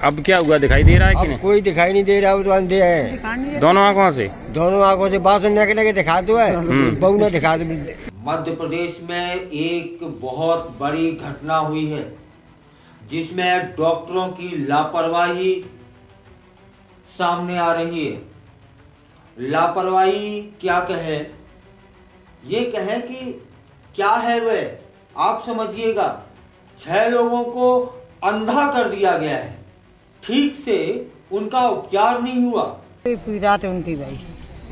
अब क्या हुआ, दिखाई दे रहा है कि अब नहीं? कोई दिखाई नहीं दे रहा, वो तो अंधे हैं। दोनों आंखों से? दोनों आंखों से बात लगे दिखा दो है, बहू ने दिखा दो। मध्य प्रदेश में एक बहुत बड़ी घटना हुई है जिसमें डॉक्टरों की लापरवाही सामने आ रही है। लापरवाही क्या कहे, ये कहे कि क्या है वह आप समझिएगा। 6 लोगों को अंधा कर दिया गया है, ठीक से उनका उपचार नहीं हुआ। पीड़ा तो उनकी भाई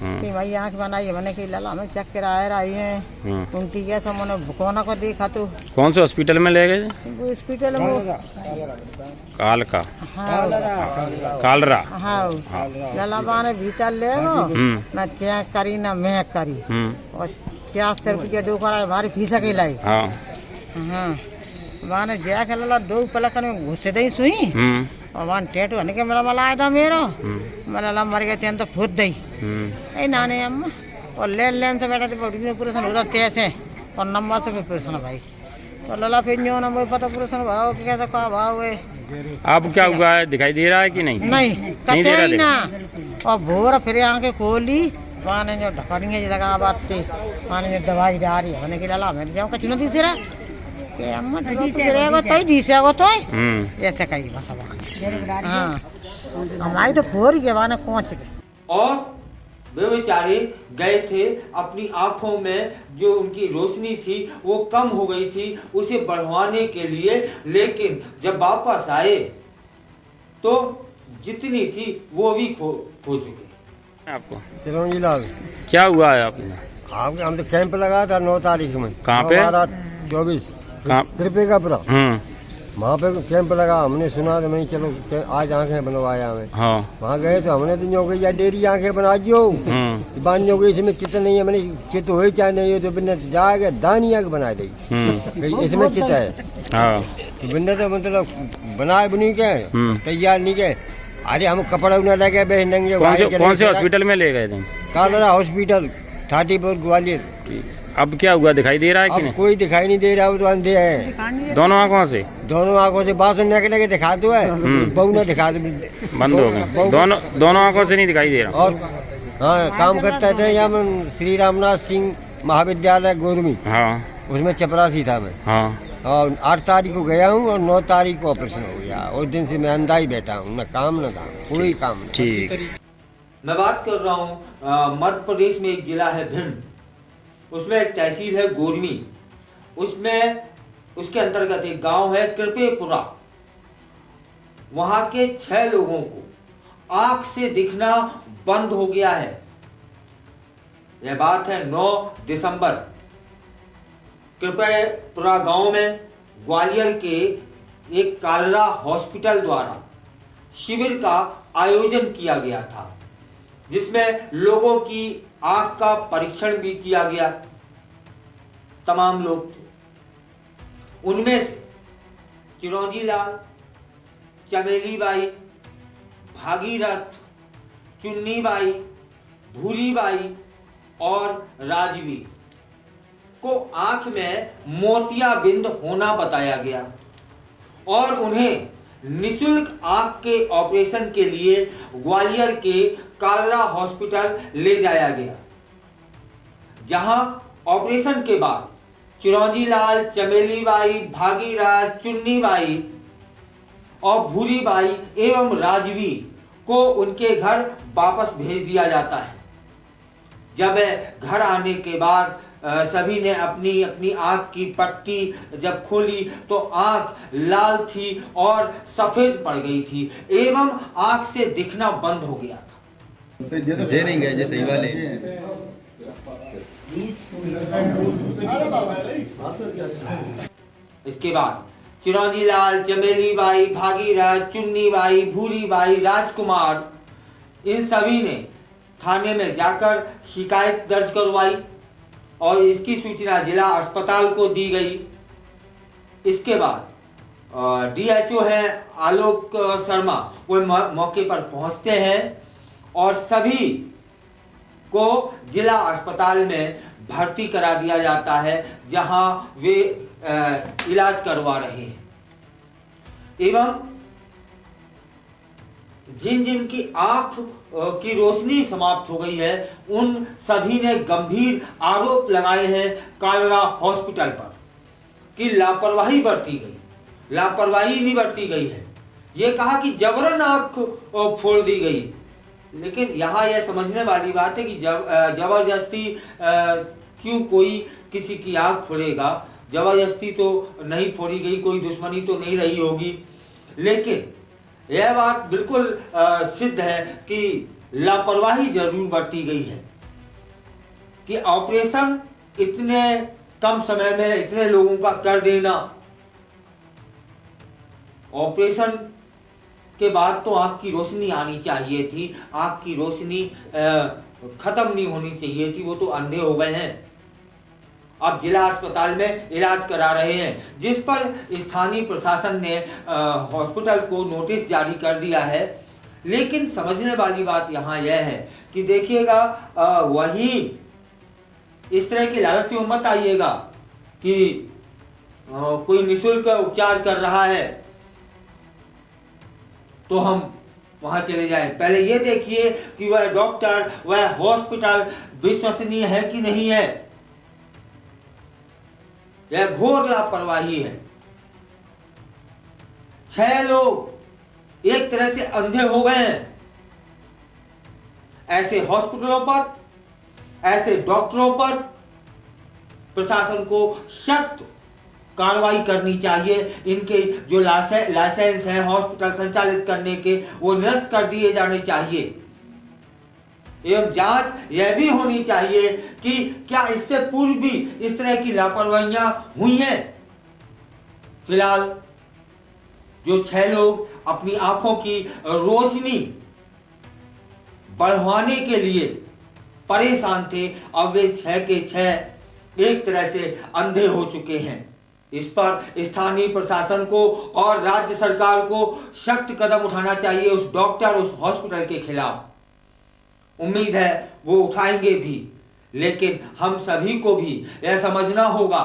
कि भाई आँख बनाई मैंने कि लला में चेक कराए रही है उनकी कैसा मैंने कोना को देखा तो। कौन से हॉस्पिटल में ले गए? वो हॉस्पिटल वो कालका हाँ कालरा। हाँ लला बाने भीतर ले गो न चेक करी न मैं करी और 400 रुपया डोकर आए हमारी फीस के लाई। हाँ हाँ बाने जाके लला 2 पलक में घुस दई सुई और वन टेटू हने के मेरा मला आया था मेरो मला ला मर गए थे तो खुद दई ए नाने अम्मा और लेन से बैठा थे बड़ी पुरुषन होता तैसे और नंबर से पुरुषन भाई तो लला फिर न्यो नंबर पता पुरुषन भाव के कैसा का भाव है। अब क्या हुआ है, दिखाई दे रहा है कि नहीं? नहीं कते ही ना। और भोर फिर आंखें खोली माने जो ढकनिया जगह बात थी माने जो दवाई जा रही है कि लला मैं जाऊं कछु न दी सिरा के अम्मा दिसेगो तो दिसेगो तो ऐसे कही बस। हाँ हमारी तो फोर के वाने पहुंच गए और वे बेचारे गए थे, अपनी आंखों में जो उनकी रोशनी थी वो कम हो गई थी, उसे बढ़वाने के लिए। लेकिन जब वापस आए तो जितनी थी वो भी खो चुके। आपको चिरंजी लाल क्या हुआ है आपने? आपके हम तो कैंप लगा था 9 तारीख में। कहाँ पे? 24 कहाँ? त्रिपेगापुरा वहाँ पे कैंप लगा। हमने सुना तो मैं चलो आज आंखें बनवाया हमें। हाँ वहाँ गए तो हमने तो गई या डेरी आंखें बना जो बांध गई, इसमें चित नहीं है। मैंने चित हो चाहे नहीं हो तो बिन्ने जाके दानी आके बना दी इसमें चित है। हाँ तो बिन्ने तो मतलब बनाए बनी के तैयार नहीं के। अरे हम कपड़ा न लगे बे नंगे। कौन से हॉस्पिटल में ले गए थे? कालरा हॉस्पिटल थाटीपुर ग्वालियर। अब क्या हुआ, दिखाई दे रहा है कि अब नहीं? कोई दिखाई नहीं दे रहा, वो तो अंधे हैं। दोनों आंखों से? दोनों आंखों से बात लगे दिखा दो है, बहू ने दिखा दो। बंद हो गए दोनों आंखों से नहीं दिखाई दे रहा। और हाँ काम करते थे यहाँ श्री रामनाथ सिंह महाविद्यालय गोरमी। हाँ उसमें चपरासी था मैं। हाँ और 8 तारीख को गया हूँ और 9 तारीख को ऑपरेशन हो गया। उस दिन से मैं अंधा ही बैठा हूँ, न काम न काम, कोई काम नहीं। ठीक। मैं बात कर रहा हूँ मध्य प्रदेश में एक जिला है भिंड, उसमें एक तहसील है गोरमी, उसमें उसके अंतर्गत एक गांव है कृपेपुरा। वहां के 6 लोगों को आंख से दिखना बंद हो गया है। यह बात है 9 दिसंबर। कृपेपुरा गांव में ग्वालियर के एक कालरा हॉस्पिटल द्वारा शिविर का आयोजन किया गया था, जिसमें लोगों की आंख का परीक्षण भी किया गया। तमाम लोग थे, उनमें से चिरौंजी लाल, चमेली बाई, भागीरथ, चुन्नी बाई, भूरी बाई और राजवीर को आंख में मोतियाबिंद होना बताया गया और उन्हें निःशुल्क आंख के ऑपरेशन के लिए ग्वालियर के कालरा हॉस्पिटल ले जाया गया, जहां ऑपरेशन के बाद चिरौंजी लाल, चमेली बाई, भागीरथ, चुन्नी बाई और भूरी बाई एवं राजवीर को उनके घर वापस भेज दिया जाता है। जब घर आने के बाद सभी ने अपनी अपनी आंख की पट्टी जब खोली तो आंख लाल थी और सफेद पड़ गई थी एवं आंख से दिखना बंद हो गया था। ये नहीं गए जैसे वाले। इसके बाद चिरौंजी लाल, चमेली बाई, भागीरथ, चुन्नी बाई, भूरी बाई, राजकुमार, इन सभी ने थाने में जाकर शिकायत दर्ज करवाई और इसकी सूचना जिला अस्पताल को दी गई। इसके बाद डीएचओ है आलोक शर्मा, वो मौके पर पहुंचते हैं और सभी को जिला अस्पताल में भर्ती करा दिया जाता है, जहां वे इलाज करवा रहे हैं। एवं जिन जिन की आंख की रोशनी समाप्त हो गई है, उन सभी ने गंभीर आरोप लगाए हैं कालरा हॉस्पिटल पर कि लापरवाही बरती गई। लापरवाही नहीं बरती गई है, ये कहा कि जबरन आंख फोड़ दी गई। लेकिन यहाँ यह समझने वाली बात है कि जबरदस्ती क्यों कोई किसी की आंख फोड़ेगा। जबरदस्ती तो नहीं फोड़ी गई, कोई दुश्मनी तो नहीं रही होगी। लेकिन यह बात बिल्कुल सिद्ध है कि लापरवाही जरूर बरती गई है कि ऑपरेशन इतने कम समय में इतने लोगों का कर देना। ऑपरेशन के बाद तो आंख की रोशनी आनी चाहिए थी, आंख की रोशनी खत्म नहीं होनी चाहिए थी, वो तो अंधे हो गए हैं। अब जिला अस्पताल में इलाज करा रहे हैं, जिस पर स्थानीय प्रशासन ने हॉस्पिटल को नोटिस जारी कर दिया है। लेकिन समझने वाली बात यहाँ यह है कि देखिएगा, वही इस तरह की लालच में मत आइएगा कि कोई निःशुल्क उपचार कर रहा है तो हम वहां चले जाएं। पहले ये देखिए कि वह डॉक्टर, वह हॉस्पिटल विश्वसनीय है कि नहीं है। यह घोर लापरवाही है। 6 लोग एक तरह से अंधे हो गए हैं। ऐसे हॉस्पिटलों पर, ऐसे डॉक्टरों पर प्रशासन को सख्त कार्रवाई करनी चाहिए। इनके जो लाइसेंस है हॉस्पिटल संचालित करने के, वो निरस्त कर दिए जाने चाहिए। एवं जांच यह भी होनी चाहिए कि क्या इससे पूर्व भी इस तरह की लापरवाहियां हुई हैं। फिलहाल जो 6 लोग अपनी आंखों की रोशनी बढ़वाने के लिए परेशान थे, अब वे 6 के 6 एक तरह से अंधे हो चुके हैं। इस पर स्थानीय प्रशासन को और राज्य सरकार को सख्त कदम उठाना चाहिए उस डॉक्टर, उस हॉस्पिटल के खिलाफ। उम्मीद है वो उठाएंगे भी। लेकिन हम सभी को भी यह समझना होगा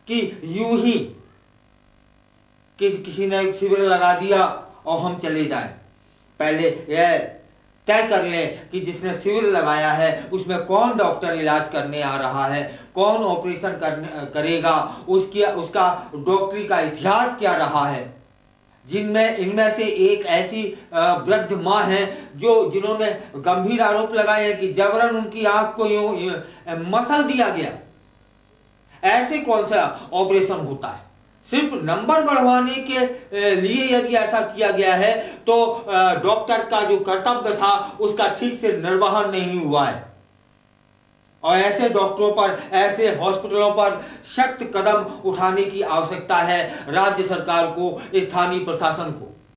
कि यूं ही किसी ने शिविर लगा दिया और हम चले जाएं। पहले यह तय कर लें कि जिसने शिविर लगाया है उसमें कौन डॉक्टर इलाज करने आ रहा है, कौन ऑपरेशन करेगा, उसका डॉक्टरी का इतिहास क्या रहा है। इनमें से एक ऐसी वृद्ध माँ है जिन्होंने गंभीर आरोप लगाए हैं कि जबरन उनकी आंख को यूं मसल दिया गया। ऐसे कौन सा ऑपरेशन होता है? सिर्फ नंबर बढ़वाने के लिए यदि ऐसा किया गया है तो डॉक्टर का जो कर्तव्य था उसका ठीक से निर्वहन नहीं हुआ है। और ऐसे डॉक्टरों पर, ऐसे हॉस्पिटलों पर सख्त कदम उठाने की आवश्यकता है राज्य सरकार को, स्थानीय प्रशासन को।